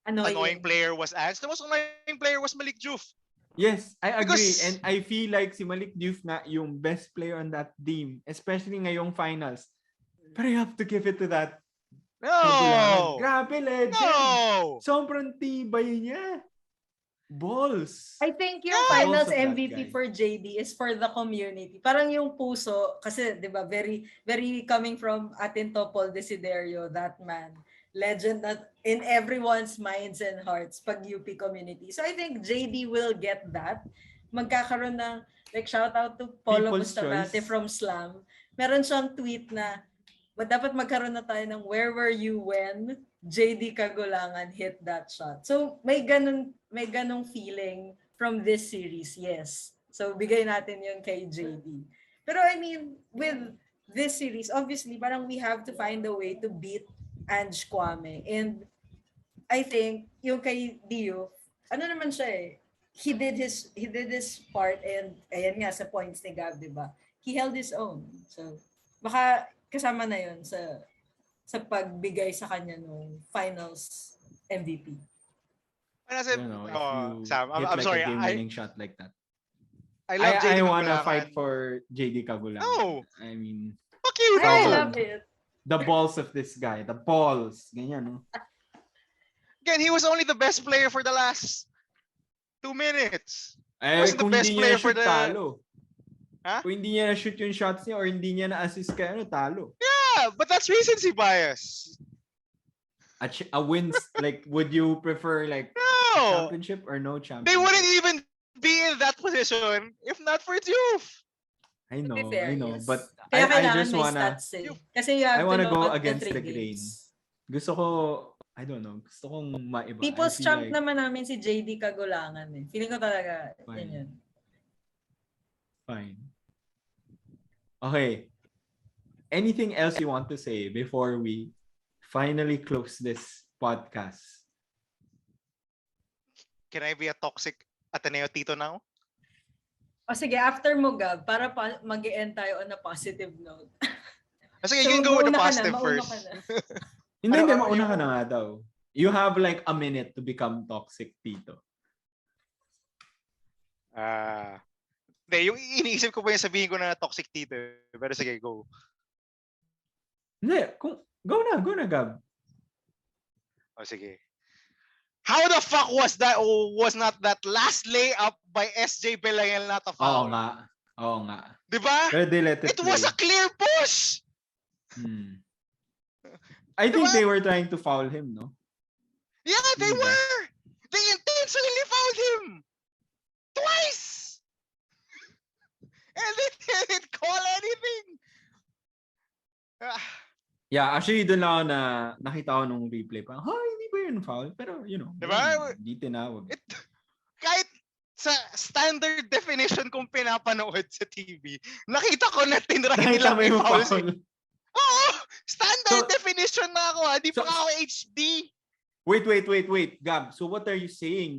annoying player was Ange. The most annoying player was Malik Juf. Yes, I agree. Because- And I feel like si Malik Diouf nga yung best player on that team. Especially ngayong finals. Pero you have to give it to that Kagulangan. No! Grabe, legend. No! Sobrang tibay niya. Balls. I think yung Yeah. finals Balls of that MVP guy. for JD is for the community. Parang yung puso, kasi 'di ba, very very coming from Ateneo Desiderio, that man. Legend that in everyone's minds and hearts pag UP community. So I think JD will get that. Magkakaroon ng like shout out to Polo People's Bustamante choice. from Slam. Meron siyang tweet na dapat magkaroon na tayo ng where were you when JD Kagulangan hit that shot. So may ganung feeling from this series, yes. So bigay natin yun kay JD. Pero I mean, with this series, obviously, parang we have to find a way to beat Ange Kwame. And I think yung kay Dio, ano naman siya eh, he did his part, and ayan nga sa points ni Gab, di ba? He held his own. So baka kasama na yun sa pagbigay sa kanya nung finals MVP. And I said, You know, if you Sam, hit I'm like sorry. a game-winning shot like that. I love JD I wanna Kagulangan. fight for JD Kagulangan. No. I mean, Fuck you, I dude. love it. the balls of this guy. The balls. Ganyan, no? Again, he was only the best player for the last 2 minutes. Eh, was the kung best hindi player niya for na-shoot, the- talo. Ha? Kung hindi niya na-shoot yung shots niya or hindi niya na-assist kaya, ano, talo. Yeah, but that's recency bias. A wins, like, would you prefer, like, No. championship or no championship? They wouldn't even be in that position if not for Diouf. I To be know, fair, I know. yes. But Kaya I kailangan just may wanna, stats eh. Kasi you have I to wanna look go at against the the three grain. games. Gusto ko, I don't know, gusto kong maiba. People's I feel champ like, naman namin si JD Kagulangan eh. Feeling ko talaga, Fine. yan yun. Fine. Okay. Anything else you want to say before we finally close this podcast? Can I be a toxic Ateneo Tito now? O sige, after mo Gab, para mag-e-end tayo on a positive note. Sige, you can go with the mauna ka na, positive mauna first. ka na. Hindi, Ano, mauna ka yung- na nga daw. You have like a minute to become toxic, Tito. Hindi, yung iniisip ko pa yung sabihin ko na toxic Tito. Pero sige, go. Hindi, go na, Gab. O sige. How the fuck was not that last layup by SJ Belayel not a foul? Oo nga. Diba? Pero they let It it was play. a clear push! I think Diba? they were trying to foul him, no? Yeah, they Diba? were! They intentionally fouled him! Twice! And they didn't call anything! Yeah, actually doon lang ako na nakita ko nung replay. Parang, hindi ba yun foul? Pero, you know, Diba? Hindi tinawag. Kahit sa standard definition kong pinapanood sa TV, nakita ko na tinry Nakita nilang mo yung i-foul. foul. Oo! Standard So- definition na ako ha. Di pa so- ako HD. Wait, Gab. So what are you saying?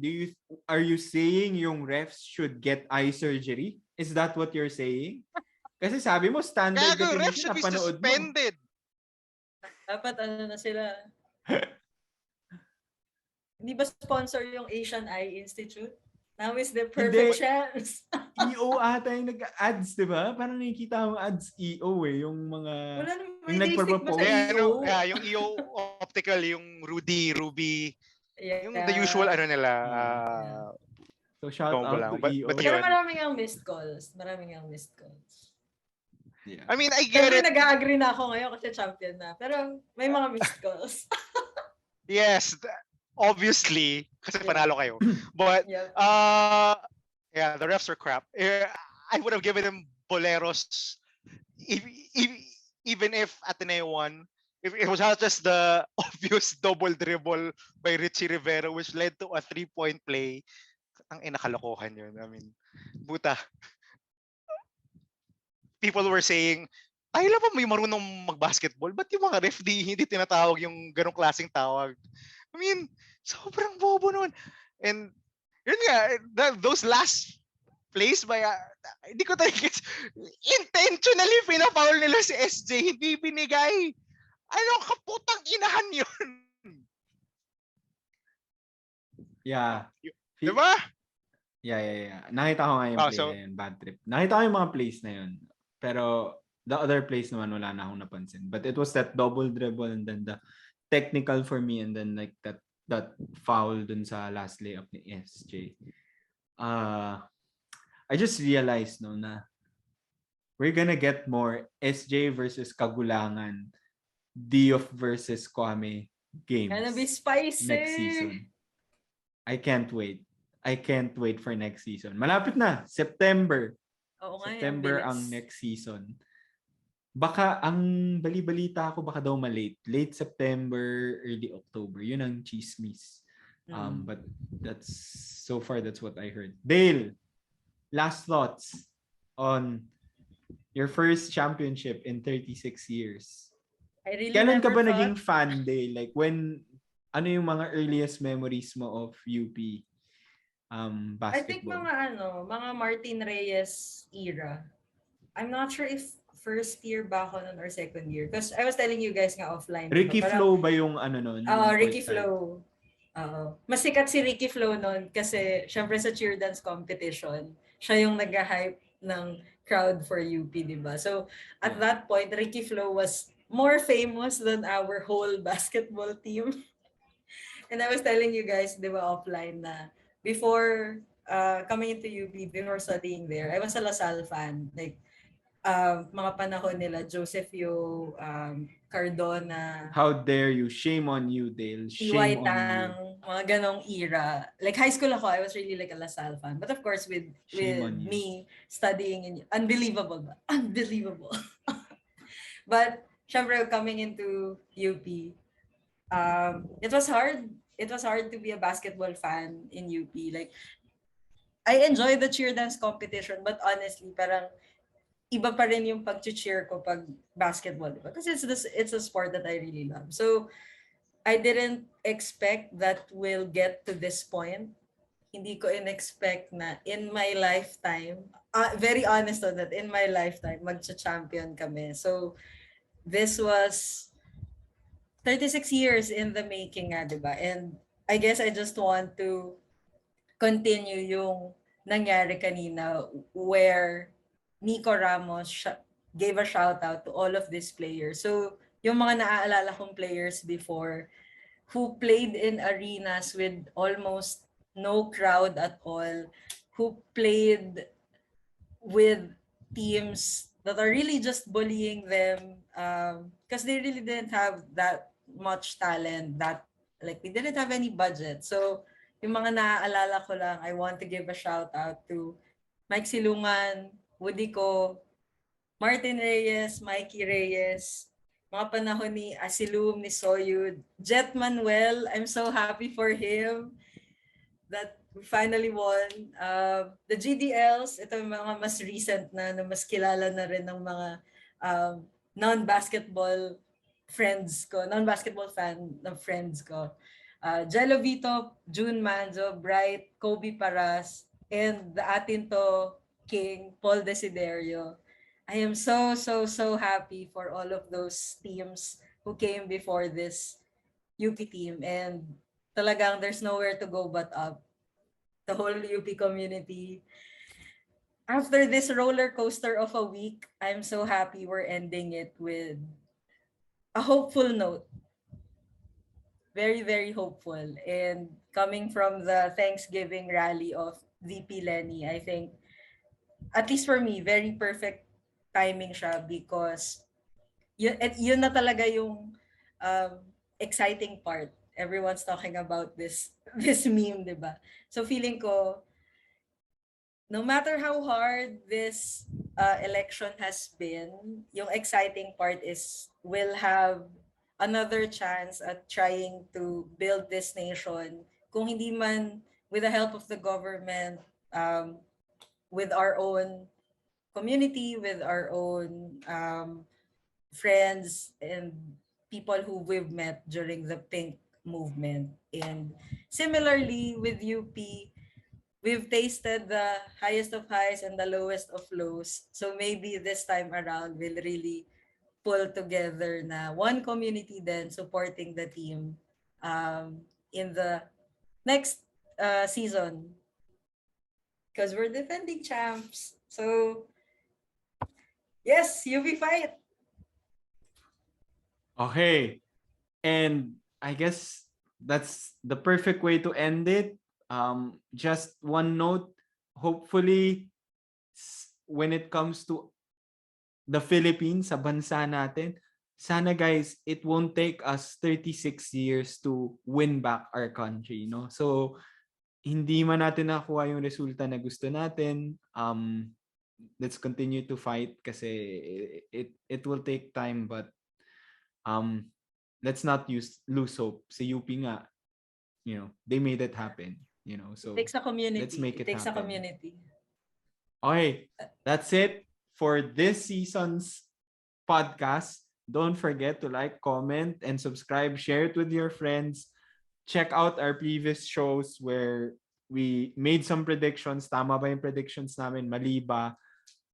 Are you saying yung refs should get eye surgery? Is that what you're saying? Kasi sabi mo standard Kaya yung ref definition should na be panood mo. suspended. Dapat ano na sila. Hindi ba sponsor yung Asian Eye Institute? Now is the perfect Hindi. chance. EO ata yung nag-ads, di ba? Parang nakikita mo ads EO eh. Yung mga... Wala naman, Yung may basic ba nagpropose. sa Kaya, EO? yung EO optical, yung Ruby, Yeah. yung the usual ano nila. So shout Combo out lang. to But EO. yun. Pero maraming ang missed calls. Yeah. I mean, I get Pero it. nag-agree na ako ngayon kasi champion na. Pero may mga missed calls. Yes, obviously, kasi Yeah. panalo kayo. But, Yeah. yeah, the refs are crap. I would have given them Boleros even if Ateneo won. If it was not just the obvious double dribble by Richie Rivera which led to a 3-point play. Ang inakalokohan yun. I mean, buta. People were saying, ay lang ba may marunong mag-basketball? Ba't yung mga ref hindi tinatawag yung ganong klaseng tawag? I mean, sobrang bobo nun. And yun nga, those last plays by, hindi ko talaga gets, intentionally pinafoul nila si SJ, hindi binigay. Anong kaputang inahan yun? Yeah. Diba? Yeah. Nakita ko nga yung Oh, play so na yun, bad trip. Nakita ko yung mga plays na yun. Pero the other plays naman wala na akong napansin. But it was that double dribble and then the technical for me and then like that foul dun sa last layup ni SJ. I just realized no na we're gonna get more SJ versus Kagulangan, Diof versus Kwame games Gonna be spicy. next season. I can't wait. I can't wait for next season. Malapit na, September. Oo nga, September ang next season. Baka ang bali-balita ko baka daw malate. Late September, early October. Yun ang chismis. But so far that's what I heard. Dale, last thoughts on your first championship in 36 years. I really Kailan ka never ba thought- naging fan, Dale? Like ano yung mga earliest memories mo of UP I think basketball? mga Martin Reyes era. I'm not sure if first year ba ako nun or second year. Because I was telling you guys nga offline. Ricky diba? Flo ba yung nun? yung Ricky courtside? Flo. Mas sikat si Ricky Flo nun kasi syempre sa cheer dance competition, siya yung nag-hype ng crowd for UP, diba? So at Yeah. that point, Ricky Flo was more famous than our whole basketball team. And I was telling you guys, di ba, offline na before coming into UP, before studying there, I was a LaSalle fan. Like, mga panahon nila, Joseph Yo, Cardona, How dare you? Shame on you, Dale. TY Shame on you. Tang, mga ganong era. Like high school ako, I was really like a LaSalle fan. But of course, with Shame on you. me studying in unbelievable ba? Unbelievable. But syempre coming into UP, it was hard. It was hard to be a basketball fan in UP. Like, I enjoy the cheer dance competition, but honestly, parang iba pa rin yung pag-cheer ko pag basketball, diba? Kasi it's a sport that I really love. So, I didn't expect that we'll get to this point. Hindi ko in-expect na in my lifetime, very honest on that, in my lifetime, magcha-champion kami. So, this was 36 years in the making nga, diba? And I guess I just want to continue yung nangyari kanina where Nico Ramos gave a shout out to all of these players. So, yung mga naaalala kong players before who played in arenas with almost no crowd at all, who played with teams that are really just bullying them because they really didn't have that much talent, that like we didn't have any budget. So yung mga naaalala ko lang, I want to give a shout out to Mike Silungan, Woody Ko, Martin Reyes, Mikey Reyes, mga panahon ni Asilum, ni Soyud, Jet Manuel, I'm so happy for him that we finally won. The GDLs, ito yung mga mas recent na mas kilala na rin ng mga non-basketball friends ko, non-basketball fan ng friends ko. Jello Vito, June Manzo, Bright, Kobe Paras, and the Ateneo King, Paul Desiderio. I am so happy for all of those teams who came before this UP team, and talagang there's nowhere to go but up. The whole UP community. After this roller coaster of a week, I'm so happy we're ending it with a hopeful note. Very, very hopeful. And coming from the Thanksgiving rally of VP Lenny, I think, at least for me, very perfect timing siya because yun na talaga yung exciting part. Everyone's talking about this meme, diba? So feeling ko, no matter how hard this election has been, yung exciting part is we'll have another chance at trying to build this nation. Kung hindi man with the help of the government, with our own community, with our own friends and people who we've met during the Pink movement. And similarly with UP, we've tasted the highest of highs and the lowest of lows. So maybe this time around, we'll really pull together na one community then supporting the team in the next season. because we're defending champs. So, yes, UP fight. Okay. And I guess that's the perfect way to end it. Just one note, hopefully when it comes to the Philippines, sa bansa natin, sana guys, it won't take us 36 years to win back our country, no? So, hindi man natin nakuha yung resulta na gusto natin, let's continue to fight kasi it will take time, but let's not lose hope. Si UP nga, they made it happen, so It takes a community. let's make it takes a happen. community. Okay, that's it for this season's podcast. Don't forget to like, comment, and subscribe. Share it with your friends. Check out our previous shows where we made some predictions. Tama ba yung predictions namin? Mali ba?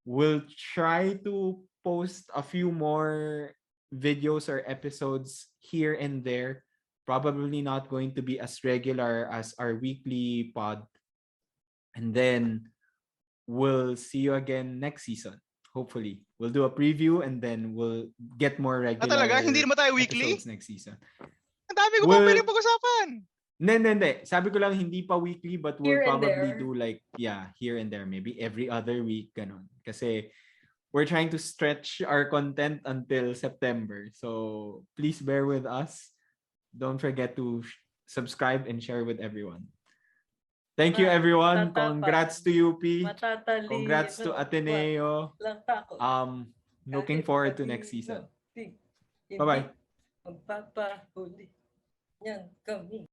We'll try to post a few more videos or episodes here and there. Probably not going to be as regular as our weekly pod. And then we'll see you again next season. Hopefully. We'll do a preview and then we'll get more regular talaga? Hindi naman tayo weekly? episodes next season. Ang dami ko pa pwedeng pag-usapan. Hindi. Sabi ko lang hindi pa weekly but we'll Here and probably there. do like, here and there. Maybe every other week. Ganun. Kasi we're trying to stretch our content until September. So please bear with us. Don't forget to subscribe and share with everyone. Thank you everyone. Congrats to UP. Matatali. Congrats to Ateneo. Looking forward to next season. Bye-bye. Magpapahuli. Yan kami.